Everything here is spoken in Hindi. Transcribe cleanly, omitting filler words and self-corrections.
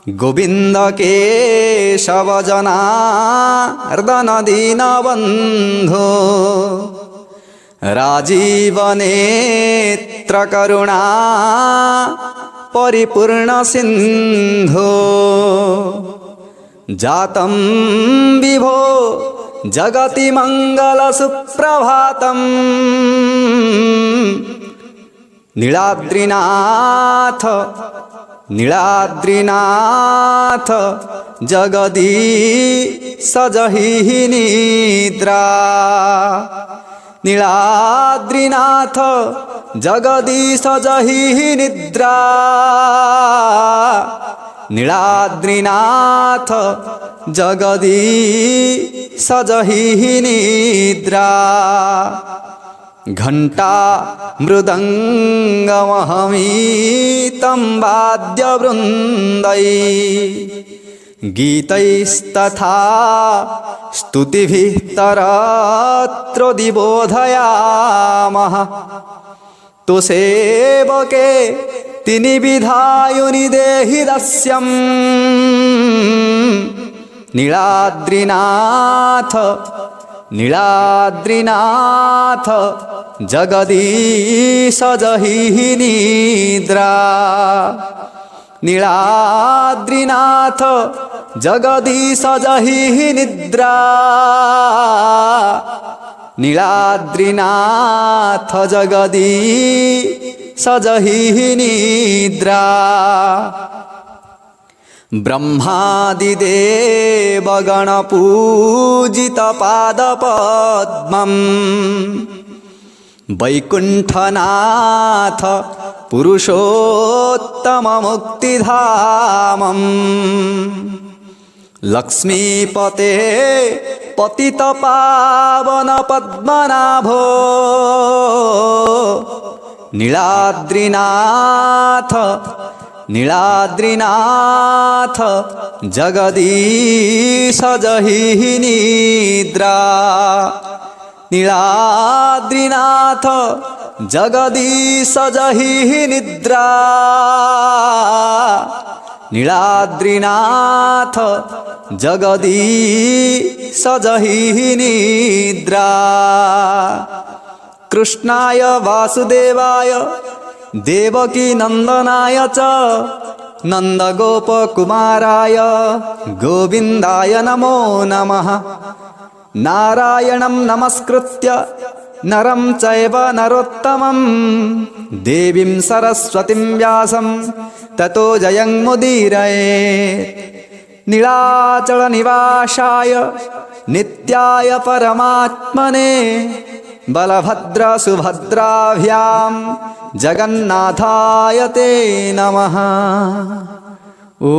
गोविंद केशव जनार्दन दीनबन्धो राजीव नेत्र करुणा परिपूर्ण सिंधो जातं विभो जगति मंगल सुप्रभातम् नीलाद्रिनाथ नीलाद्रिनाथ जगदीश जहि निद्रा नीलाद्रिनाथ जगदीश जहि निद्रा नीलाद्रिनाथ जगदीश जहि निद्रा घंटा मृदंगमहमीतं वाद्यवृन्दै गीतैस्तथा स्तुतिभिः तरत्र दिबोधयामः तो सेवके तिनि विधायुनि देहि दास्यम् नीलाद्रिनाथ नीलाद्रिनाथ जगदीश जहि निद्रा नीलाद्रिनाथ जगदीश जहि निद्रा नीलाद्रिनाथ जगदीश जहि निद्रा ब्रह्मादिदेवगण पूजित पादपद्मम् वैकुण्ठनाथ पुरुषोत्तम मुक्तिधामम् लक्ष्मीपते पतित पावन पद्मनाभो नीलाद्रिनाथ नीलाद्रिनाथ जगदीश जहि निद्रा नीलाद्रिनाथ जगदीश जहि निद्रा नीलाद्रिनाथ जगदीश जहि निद्रा कृष्णाय वासुदेवाय देवकी नंदनाय च नंदगोपकुमाराय गोविंदाय नमो नमः नारायणं नमस्कृत्य नरं चैव नरोत्तमं देवीं सरस्वतीं व्यासं ततो जयमुदीरयेत् नीलाचल निवासाय नित्याय परमात्मने बलभद्र सुभद्राभ्यां जगन्नाथाय ते नमः। ओ